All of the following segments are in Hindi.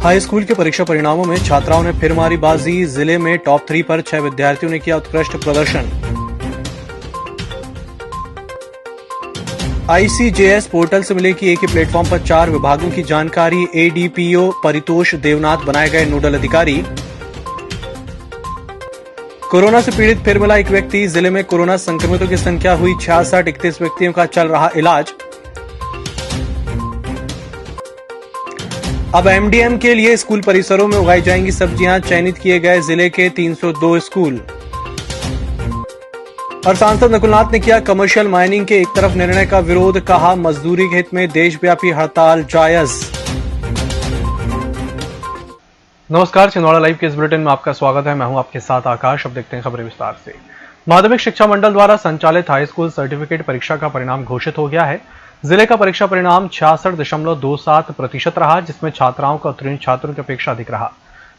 हाई स्कूल के परीक्षा परिणामों में छात्राओं ने फिर मारी बाजी। जिले में टॉप 3 पर 6 विद्यार्थियों ने किया उत्कृष्ट प्रदर्शन। ICJS पोर्टल से मिलेगी एक ही प्लेटफॉर्म पर 4 विभागों की जानकारी। ADPO परितोष देवनाथ बनाए गए नोडल अधिकारी। कोरोना से पीड़ित फिर मिला एक व्यक्ति। जिले में कोरोना संक्रमितों की संख्या हुई 66। 31 व्यक्तियों का चल रहा इलाज। अब MDM के लिए स्कूल परिसरों में उगाई जाएंगी सब्जियां। चयनित किए गए जिले के 302 स्कूल। और सांसद नकुलनाथ ने किया कमर्शियल माइनिंग के एक तरफ निर्णय का विरोध। कहा मजदूरी के हित में देशव्यापी हड़ताल जायज। नमस्कार, छिंदवाड़ा लाइव के इस बुलेटिन में आपका स्वागत है। मैं हूं आपके साथ आकाश। अब देखते हैं खबरें विस्तार से। माध्यमिक शिक्षा मंडल द्वारा संचालित हाई स्कूल सर्टिफिकेट परीक्षा का परिणाम घोषित हो गया है। जिले का परीक्षा परिणाम 66.27% रहा, जिसमें छात्राओं का उत्तीर्ण छात्रों की अपेक्षा अधिक रहा।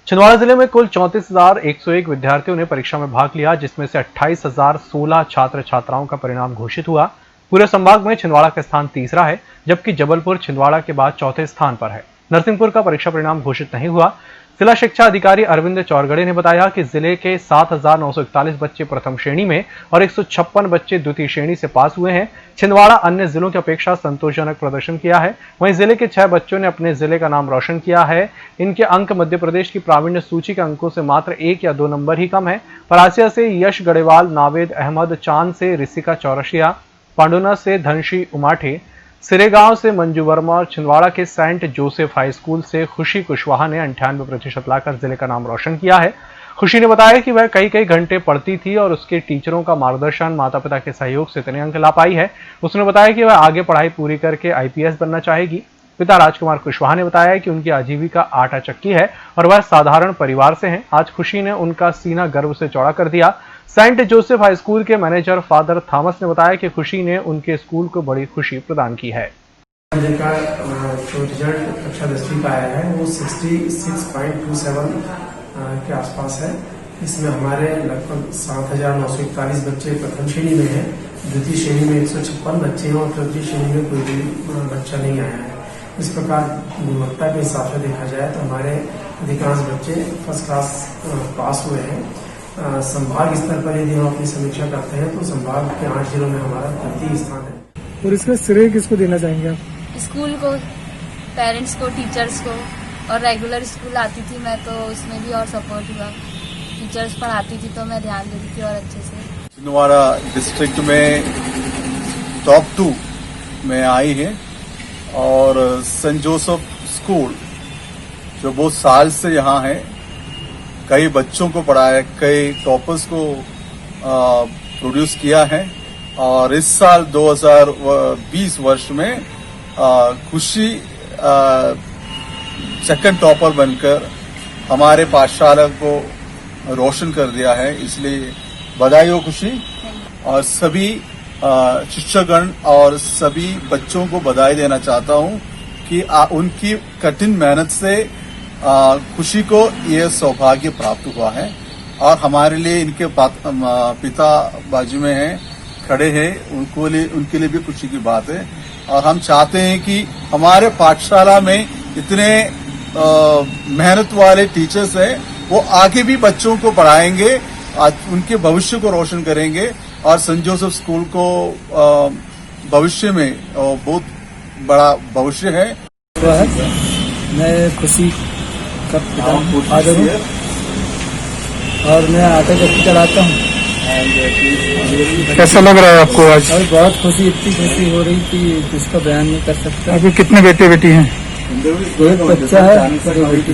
छिंदवाड़ा जिले में कुल 34,101 विद्यार्थियों ने परीक्षा में भाग लिया, जिसमें से 28,016 छात्र छात्राओं का परिणाम घोषित हुआ। पूरे संभाग में छिंदवाड़ा का स्थान तीसरा है, जबकि जबलपुर छिंदवाड़ा के बाद चौथे स्थान पर है। नरसिंहपुर का परीक्षा परिणाम घोषित नहीं हुआ। जिला शिक्षा अधिकारी अरविंद चौरगड़े ने बताया कि जिले के 7,941 बच्चे प्रथम श्रेणी में और 156 बच्चे द्वितीय श्रेणी से पास हुए हैं। छिंदवाड़ा अन्य जिलों की अपेक्षा संतोषजनक प्रदर्शन किया है। वहीं जिले के 6 बच्चों ने अपने जिले का नाम रोशन किया है। इनके अंक मध्य प्रदेश की प्रावीण्य सूची के अंकों से मात्र 1 या 2 नंबर ही कम है। परासिया से यश गढ़ेवाल, नावेद अहमद, चांद से ऋषिका चौरसिया, पांडुना से धनश्री उमाठे, सिरेगांव से मंजू वर्मा और छिंदवाड़ा के सेंट जोसेफ हाई स्कूल से खुशी कुशवाहा ने 98% लाकर जिले का नाम रोशन किया है। खुशी ने बताया कि वह कई घंटे पढ़ती थी और उसके टीचरों का मार्गदर्शन, माता पिता के सहयोग से इतने अंक ला पाई है। उसने बताया कि वह आगे पढ़ाई पूरी करके IPS बनना चाहेगी। पिता राजकुमार कुशवाहा ने बताया कि उनकी आजीविका आटा चक्की है और वह साधारण परिवार से हैं। आज खुशी ने उनका सीना गर्व से चौड़ा कर दिया। सेंट जोसेफ हाई स्कूल के मैनेजर फादर थॉमस ने बताया कि खुशी ने उनके स्कूल को बड़ी खुशी प्रदान की है। का जो रिजल्ट कक्षा 10वीं का आया है वो 66.27 के आसपास है। इसमें हमारे लगभग 7,941 बच्चे प्रथम श्रेणी में हैं, द्वितीय श्रेणी में 156 बच्चे हैं और तृतीय श्रेणी में कोई भी बच्चा नहीं आया है। इस प्रकार गुणवत्ता के हिसाब से देखा जाए तो हमारे अधिकांश बच्चे फर्स्ट क्लास पास हुए हैं। संभाग स्तर पर यदि हम अपनी समीक्षा करते हैं तो संभाग के 8 जिलों में हमारा तृतीय स्थान है। और इसका श्रेय किसको देना चाहेंगे आप? स्कूल को, पेरेंट्स को, टीचर्स को। और रेगुलर स्कूल आती थी मैं तो उसमें भी और सपोर्ट हुआ। टीचर्स पढ़ाती थी तो मैं ध्यान देती थी और अच्छे से। छिंदवाड़ा डिस्ट्रिक्ट में टॉप 2 में आई है और सेंट जोसेफ स्कूल जो बहुत साल से यहाँ है, कई बच्चों को पढ़ाया, कई टॉपर्स को प्रोड्यूस किया है। और इस साल 2020 वर्ष में खुशी सेकंड टॉपर बनकर हमारे पाठशाला को रोशन कर दिया है, इसलिए बधाई हो खुशी। और सभी शिक्षकगण और सभी बच्चों को बधाई देना चाहता हूं कि उनकी कठिन मेहनत से खुशी को यह सौभाग्य प्राप्त हुआ है। और हमारे लिए इनके पिता बाजू में हैं, खड़े हैं, उनके लिए भी खुशी की बात है। और हम चाहते हैं कि हमारे पाठशाला में इतने मेहनत वाले टीचर्स हैं, वो आगे भी बच्चों को पढ़ाएंगे, उनके भविष्य को रोशन करेंगे। और सेंट जोसेफ स्कूल को भविष्य में बहुत बड़ा भविष्य है। मैं खुशी का फादर हूँ और मैं आटा चक्की चलाता हूँ। कैसा लग रहा है आपको आज? और बहुत खुशी, इतनी खुशी हो रही कि जिसका बयान नहीं कर सकता। अभी कितने बेटे बेटी हैं? एक बच्चा है, 2 बेटी।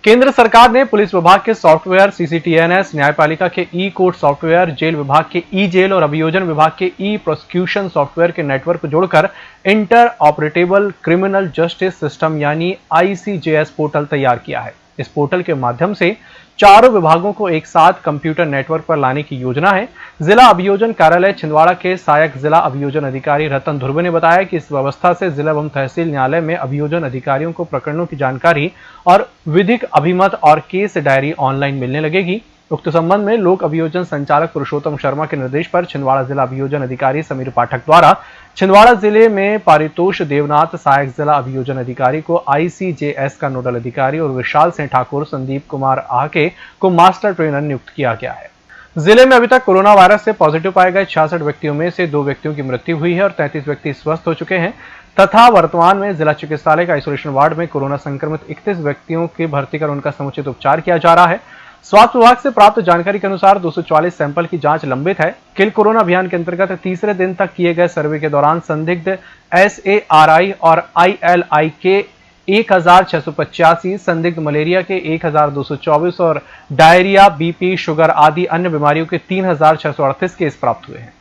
केंद्र सरकार ने पुलिस विभाग के सॉफ्टवेयर CCTNS, न्यायपालिका के ई-कोर्ट सॉफ्टवेयर, जेल विभाग के ई-जेल और अभियोजन विभाग के ई-प्रोसिक्यूशन सॉफ्टवेयर के नेटवर्क को जोड़कर inter operable criminal justice system यानी ICJS पोर्टल तैयार किया है। इस पोर्टल के माध्यम से चारों विभागों को एक साथ कंप्यूटर नेटवर्क पर लाने की योजना है। जिला अभियोजन कार्यालय छिंदवाड़ा के सहायक जिला अभियोजन अधिकारी रतन ध्रुवे ने बताया कि इस व्यवस्था से जिला एवं तहसील न्यायालय में अभियोजन अधिकारियों को प्रकरणों की जानकारी और विधिक अभिमत और केस डायरी ऑनलाइन मिलने लगेगी। उक्त संबंध में लोक अभियोजन संचालक पुरुषोत्तम शर्मा के निर्देश पर छिंदवाड़ा जिला अभियोजन अधिकारी समीर पाठक द्वारा छिंदवाड़ा जिले में पारितोष देवनाथ सहायक जिला अभियोजन अधिकारी को ICJS का नोडल अधिकारी और विशाल सिंह ठाकुर, संदीप कुमार आके को मास्टर ट्रेनर नियुक्त किया गया है। जिले में अभी तक कोरोना वायरस से पॉजिटिव पाए गए 66 व्यक्तियों में से 2 व्यक्तियों की मृत्यु हुई है और 33 व्यक्ति स्वस्थ हो चुके हैं तथा वर्तमान में जिला चिकित्सालय का आइसोलेशन वार्ड में कोरोना संक्रमित 31 व्यक्तियों की भर्ती कर उनका समुचित उपचार किया जा रहा है। स्वास्थ्य विभाग से प्राप्त जानकारी के अनुसार 244 सैंपल की जांच लंबित है। किल कोरोना अभियान के अंतर्गत तीसरे दिन तक किए गए सर्वे के दौरान संदिग्ध SARI और ILI के 1685, संदिग्ध मलेरिया के 1224 और डायरिया, BP, शुगर आदि अन्य बीमारियों के 3638 केस प्राप्त हुए हैं।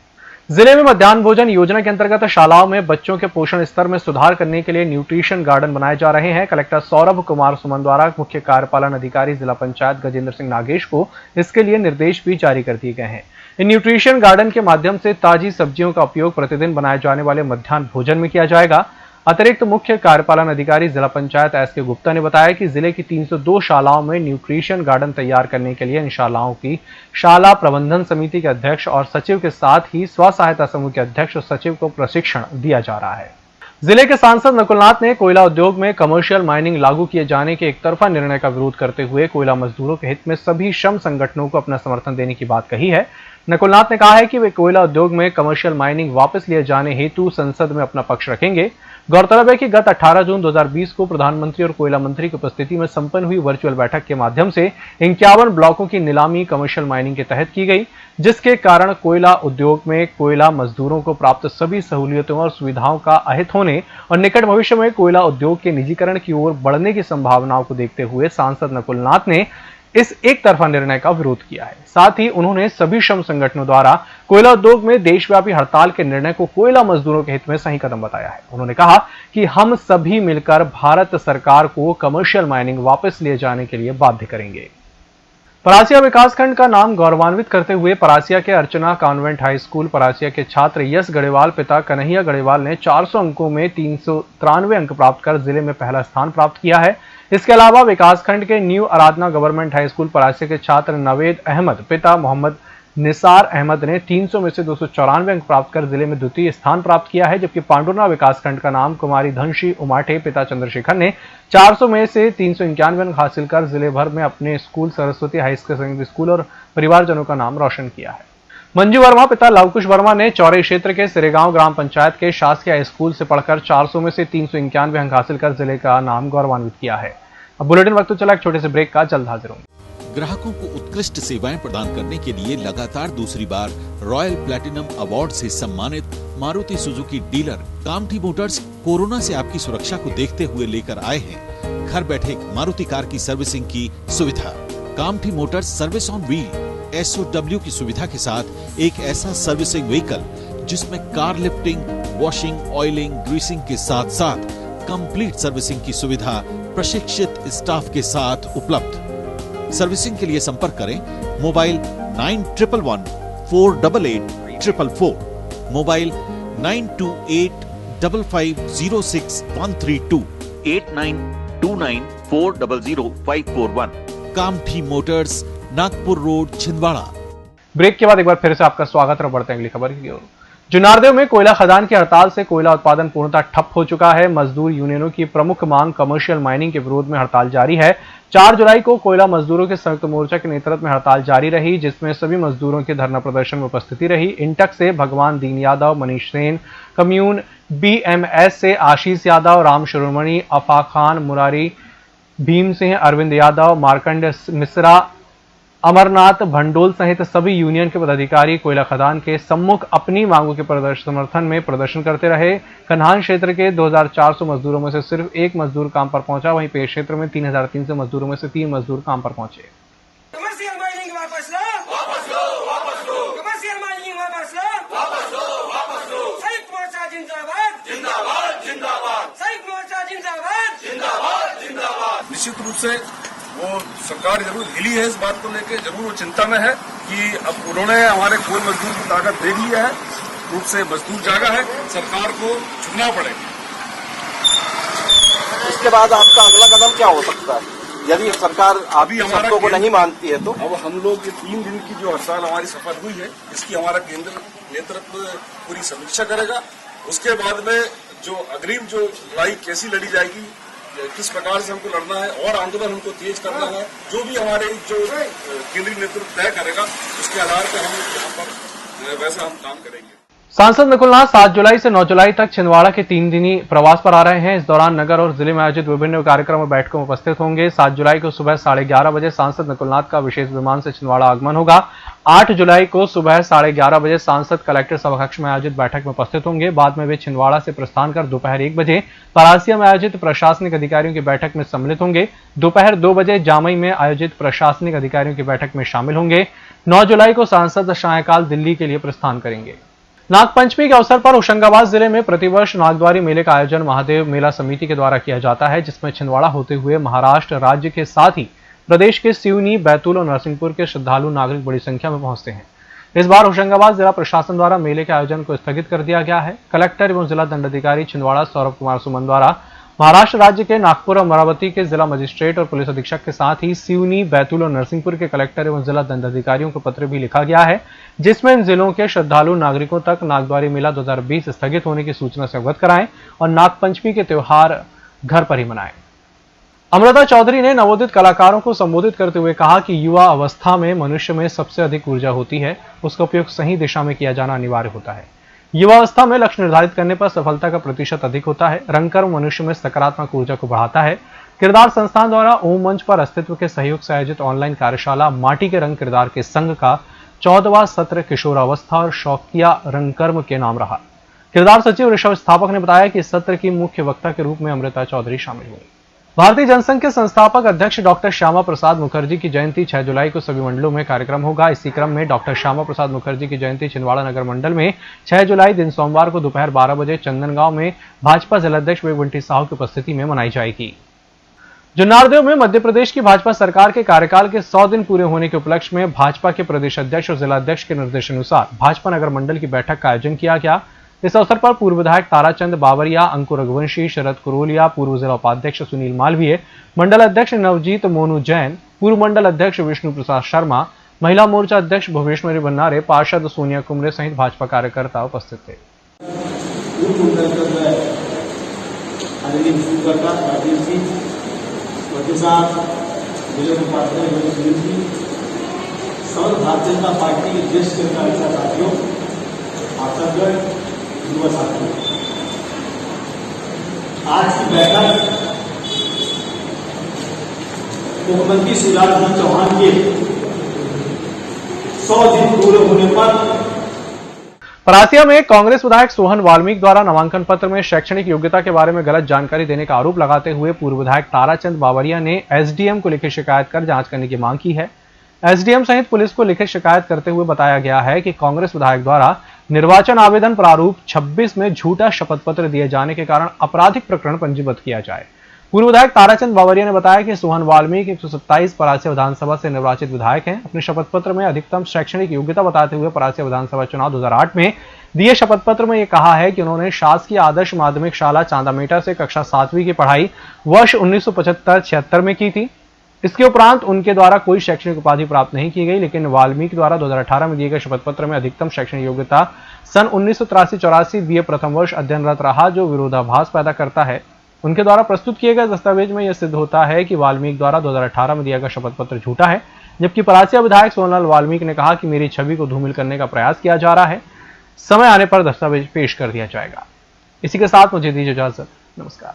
जिले में मध्याह्न भोजन योजना के अंतर्गत शालाओं में बच्चों के पोषण स्तर में सुधार करने के लिए न्यूट्रिशन गार्डन बनाए जा रहे हैं। कलेक्टर सौरभ कुमार सुमन द्वारा मुख्य कार्यपालन अधिकारी जिला पंचायत गजेंद्र सिंह नागेश को इसके लिए निर्देश भी जारी कर दिए गए हैं। इन न्यूट्रिशन गार्डन के माध्यम से ताजी सब्जियों का उपयोग प्रतिदिन बनाए जाने वाले मध्याह्न भोजन में किया जाएगा। अतिरिक्त मुख्य कार्यपालन अधिकारी जिला पंचायत SK गुप्ता ने बताया कि जिले की 302 शालाओं में न्यूट्रिशन गार्डन तैयार करने के लिए इन शालाओं की शाला प्रबंधन समिति के अध्यक्ष और सचिव के साथ ही स्व सहायता समूह के अध्यक्ष और सचिव को प्रशिक्षण दिया जा रहा है। जिले के सांसद नकुलनाथ ने कोयला उद्योग में कमर्शियल माइनिंग लागू किए जाने के एक तरफा निर्णय का विरोध करते हुए कोयला मजदूरों के हित में सभी श्रम संगठनों को अपना समर्थन देने की बात कही है। नकुलनाथ ने कहा है कि वे कोयला उद्योग में कमर्शियल माइनिंग वापस लिए जाने हेतु संसद में अपना पक्ष रखेंगे। गौरतलब है कि गत 18 जून 2020 को प्रधानमंत्री और कोयला मंत्री की उपस्थिति में संपन्न हुई वर्चुअल बैठक के माध्यम से 51 ब्लॉकों की नीलामी कमर्शियल माइनिंग के तहत की गई, जिसके कारण कोयला उद्योग में कोयला मजदूरों को प्राप्त सभी सहूलियतों और सुविधाओं का अहित होने और निकट भविष्य में कोयला उद्योग के निजीकरण की ओर बढ़ने की संभावनाओं को देखते हुए सांसद नकुलनाथ ने इस एक तरफा निर्णय का विरोध किया है। साथ ही उन्होंने सभी श्रम संगठनों द्वारा कोयला उद्योग में देशव्यापी हड़ताल के निर्णय को कोयला मजदूरों के हित में सही कदम बताया है। उन्होंने कहा कि हम सभी मिलकर भारत सरकार को कमर्शियल माइनिंग वापस लिए जाने के लिए बाध्य करेंगे। परासिया विकासखंड का नाम गौरवान्वित करते हुए परासिया के अर्चना कॉन्वेंट हाई स्कूल परासिया के छात्र यश गढ़ेवाल पिता कन्हैया गढ़ेवाल ने 400 अंकों में 393 अंक प्राप्त कर जिले में पहला स्थान प्राप्त किया है। इसके अलावा विकासखंड के न्यू आराधना गवर्नमेंट हाई स्कूल परासिया के छात्र नवेद अहमद पिता मोहम्मद निसार अहमद ने 300 में से 294 अंक प्राप्त कर जिले में द्वितीय स्थान प्राप्त किया है, जबकि पांडुरना विकासखंड का नाम कुमारी धनश्री उमाठे पिता चंद्रशेखर ने 400 में से 391 अंक हासिल कर जिले भर में अपने school Saraswati high secondary school और परिवारजनों का नाम रोशन किया है। मंजू वर्मा पिता लवकुश वर्मा ने चौरे क्षेत्र के सिरेगांव ग्राम पंचायत के शासकीय हाई स्कूल से पढ़कर 400 में से 391 अंक हासिल कर जिले का नाम गौरवान्वित किया है। अब बुलेटिन वक्त चला एक छोटे से ब्रेक का, जल्द हाजिर होंगे। ग्राहकों को उत्कृष्ट सेवाएं प्रदान करने के लिए लगातार दूसरी बार रॉयल प्लैटिनम अवार्ड से सम्मानित Maruti Suzuki dealer Kamthi Motors corona से आपकी सुरक्षा को देखते हुए लेकर आए हैं घर बैठे मारुति कार की सर्विसिंग की सुविधा। Kamthi Motors service on wheel SOW की सुविधा के साथ एक ऐसा सर्विसिंग व्हीकल जिसमें car lifting, washing, oiling, greasing के साथ साथ कंप्लीट सर्विसिंग की सुविधा प्रशिक्षित स्टाफ के साथ उपलब्ध। सर्विसिंग के लिए संपर्क करें mobile 9111 488 444, mobile 9285506132, 8929400541। Kamthi Motors, Nagpur road, Chhindwara. Break के बाद एक बार फिर से आपका स्वागत है। बढ़ते हैं अगली खबर की ओर। जुनारदेव में कोयला खदान की हड़ताल से कोयला उत्पादन पूर्णतः ठप हो चुका है। मजदूर यूनियनों की प्रमुख मांग कमर्शियल माइनिंग के विरोध में हड़ताल जारी है। 4 जुलाई को कोयला मजदूरों के संयुक्त मोर्चा के नेतृत्व में हड़ताल जारी रही, जिसमें सभी मजदूरों के धरना प्रदर्शन में उपस्थिति रही। इंटक से भगवान दीन यादव, मनीष सेन, कम्यून BMS से आशीष यादव, राम शिरोमणि, अफा खान, मुरारी, भीम सिंह, अरविंद यादव, मार्कंड मिश्रा, अमरनाथ भंडोल सहित सभी यूनियन के पदाधिकारी कोयला खदान के सम्मुख अपनी मांगों के समर्थन में प्रदर्शन करते रहे। कन्हान क्षेत्र के 2400 मजदूरों में से सिर्फ 1 मजदूर काम पर पहुंचा, वहीं पेश क्षेत्र में 3300 मजदूरों में से 3 मजदूर काम पर पहुंचे। कमर्शियल माइनिंग वापस लो, वापस लो, वापस लो। कमर्शियल माइनिंग वापस लो, वापस लो, वापस लो। संयुक्त मोर्चा जिंदाबाद, जिंदाबाद, जिंदाबाद। संयुक्त मोर्चा जिंदाबाद, जिंदाबाद, जिंदाबाद। निश्चित रूप से वो सरकार जरूर हिली है, इस बात को लेकर जरूर वो चिंता में है कि अब उन्होंने हमारे कोल मजदूर की ताकत देख लिया है, रूप से मजदूर जागा है, सरकार को झुकना पड़ेगा। इसके बाद आपका अगला कदम क्या हो सकता है यदि सरकार अभी हमारा शर्तों को नहीं मानती है तो? अब हम लोग ये 3 दिन की जो हड़ताल हमारी सफल हुई है, इसकी हमारा केंद्र नेतृत्व पूरी समीक्षा करेगा उसके बाद में जो अग्रिम जो लड़ाई कैसी लड़ी जाएगी, किस प्रकार से हमको लड़ना है और आंदोलन हमको तेज करना है, जो भी हमारे जो केंद्रीय नेतृत्व तय करेगा उसके आधार पर हम यहाँ पर वैसा हम काम करेंगे। सांसद नकुलनाथ 7 जुलाई से 9 जुलाई तक छिंदवाड़ा के 3 दिनी प्रवास पर आ रहे हैं। इस दौरान नगर और जिले में आयोजित विभिन्न कार्यक्रम और बैठकों में उपस्थित होंगे। 7 जुलाई को सुबह 11:30 बजे सांसद नकुलनाथ का विशेष विमान से छिंदवाड़ा आगमन होगा। 8 जुलाई को सुबह 11:30 बजे सांसद कलेक्टर सभाकक्ष में आयोजित बैठक में उपस्थित होंगे। बाद में वे छिंदवाड़ा से प्रस्थान कर दोपहर 1 बजे परासिया में आयोजित प्रशासनिक अधिकारियों की बैठक में सम्मिलित होंगे। दोपहर 2 बजे जामई में आयोजित प्रशासनिक अधिकारियों की बैठक में शामिल होंगे। 9 जुलाई को सांसद सायंकाल दिल्ली के लिए प्रस्थान करेंगे। नागपंचमी के अवसर पर होशंगाबाद जिले में प्रतिवर्ष नागद्वारी मेले का आयोजन महादेव मेला समिति के द्वारा किया जाता है, जिसमें छिंदवाड़ा होते हुए महाराष्ट्र राज्य के साथ ही प्रदेश के सिवनी, बैतूल और नरसिंहपुर के श्रद्धालु नागरिक बड़ी संख्या में पहुंचते हैं। इस बार होशंगाबाद जिला प्रशासन द्वारा मेले के आयोजन को स्थगित कर दिया गया है। कलेक्टर एवं जिला दंडाधिकारी छिंदवाड़ा सौरभ कुमार सुमन द्वारा महाराष्ट्र राज्य के नागपुर और अमरावती के जिला मजिस्ट्रेट और पुलिस अधीक्षक के साथ ही सिवनी, बैतूल और नरसिंहपुर के कलेक्टर एवं जिला दंडाधिकारियों को पत्र भी लिखा गया है, जिसमें इन जिलों के श्रद्धालु नागरिकों तक नागद्वारी मेला 2020 स्थगित होने की सूचना से अवगत कराएं और नागपंचमी के त्योहार घर पर ही मनाएं। अमृता चौधरी ने नवोदित कलाकारों को संबोधित करते हुए कहा कि युवा अवस्था में मनुष्य में सबसे अधिक ऊर्जा होती है, उसका उपयोग सही दिशा में किया जाना अनिवार्य होता है। युवावस्था में लक्ष्य निर्धारित करने पर सफलता का प्रतिशत अधिक होता है। रंगकर्म मनुष्य में सकारात्मक ऊर्जा को बढ़ाता है। किरदार संस्थान द्वारा ओम मंच पर अस्तित्व के सहयोग से आयोजित ऑनलाइन कार्यशाला माटी के रंग किरदार के संघ का 14वां सत्र किशोरावस्था और शौकिया रंगकर्म के नाम रहा। किरदार सचिव ऋषभ स्थापक ने बताया कि इस सत्र की मुख्य वक्ता के रूप में अमृता चौधरी शामिल हुई। भारतीय जनसंघ के संस्थापक अध्यक्ष डॉक्टर श्यामा प्रसाद मुखर्जी की जयंती 6 जुलाई को सभी मंडलों में कार्यक्रम होगा। इसी क्रम में डॉक्टर श्यामा प्रसाद मुखर्जी की जयंती छिंदवाड़ा नगर मंडल में 6 जुलाई दिन सोमवार को दोपहर 12 बजे चंदनगांव में भाजपा जिलाध्यक्ष वेबंटी साहू की उपस्थिति में मनाई जाएगी। जुन्नारदेव में मध्य प्रदेश की भाजपा सरकार के कार्यकाल के 100 दिन पूरे होने के उपलक्ष्य में भाजपा के प्रदेश अध्यक्ष और जिलाध्यक्ष के निर्देशानुसार भाजपा नगर मंडल की बैठक का आयोजन किया गया। इस अवसर पर पूर्व विधायक ताराचंद बावरिया, अंकुर रघुवंशी, शरद कुरोलिया, पूर्व जिला उपाध्यक्ष सुनील मालवीय, मंडल अध्यक्ष नवजीत मोनू जैन, पूर्व मंडल अध्यक्ष विष्णु प्रसाद शर्मा, महिला मोर्चा अध्यक्ष भुवनेश्वरी बन्नारे, पार्षद सोनिया कुमरे सहित भाजपा कार्यकर्ता उपस्थित थे। भारतीय जनता पार्टी के ज्येष्ठ साथियों, युवा साथियों, आज की बैठक मुख्यमंत्री शिवराज सिंह चौहान के 100 दिन पूरे होने पर परासिया में कांग्रेस विधायक सोहन वाल्मीकि द्वारा नामांकन पत्र में शैक्षणिक योग्यता के बारे में गलत जानकारी देने का आरोप लगाते हुए पूर्व विधायक ताराचंद बावरिया ने एसडीएम को लिखित शिकायत कर जांच करने की मांग की है। एसडीएम सहित पुलिस को लिखित शिकायत करते हुए बताया गया है कि कांग्रेस विधायक द्वारा निर्वाचन आवेदन प्रारूप 26 में झूठा शपथ पत्र दिए जाने के कारण आपराधिक प्रकरण पंजीबद्ध किया जाए। पूर्व विधायक ताराचंद बावरिया ने बताया कि सोहन वाल्मीकि 127 परासिया विधानसभा से निर्वाचित विधायक हैं। अपने शपथ पत्र में अधिकतम शैक्षणिक योग्यता बताते हुए परासिया विधानसभा चुनाव 2008 में दिए शपथ पत्र में यह कहा है कि उन्होंने शासकीय आदर्श माध्यमिक शाला चांदामेटा से कक्षा 7वीं की पढ़ाई वर्ष 1975-76 में की थी। इसके उपरांत उनके द्वारा कोई शैक्षणिक उपाधि प्राप्त नहीं की गई, लेकिन वाल्मीकि द्वारा 2018 में दिए गए शपथ पत्र में अधिकतम शैक्षणिक योग्यता सन 1983-84 बीए प्रथम वर्ष अध्ययनरत रहा, जो विरोधाभास पैदा करता है। उनके द्वारा प्रस्तुत किए गए दस्तावेज में यह सिद्ध होता है कि वाल्मीकि द्वारा 2018 में दिया गया शपथ पत्र झूठा है, जबकि परासिया विधायक सोनलाल वाल्मीकि ने कहा कि मेरी छवि को धूमिल करने का प्रयास किया जा रहा है। समय आने पर दस्तावेज पेश कर दिया जाएगा। इसी के साथ मुझे दीजिए इजाजत। नमस्कार।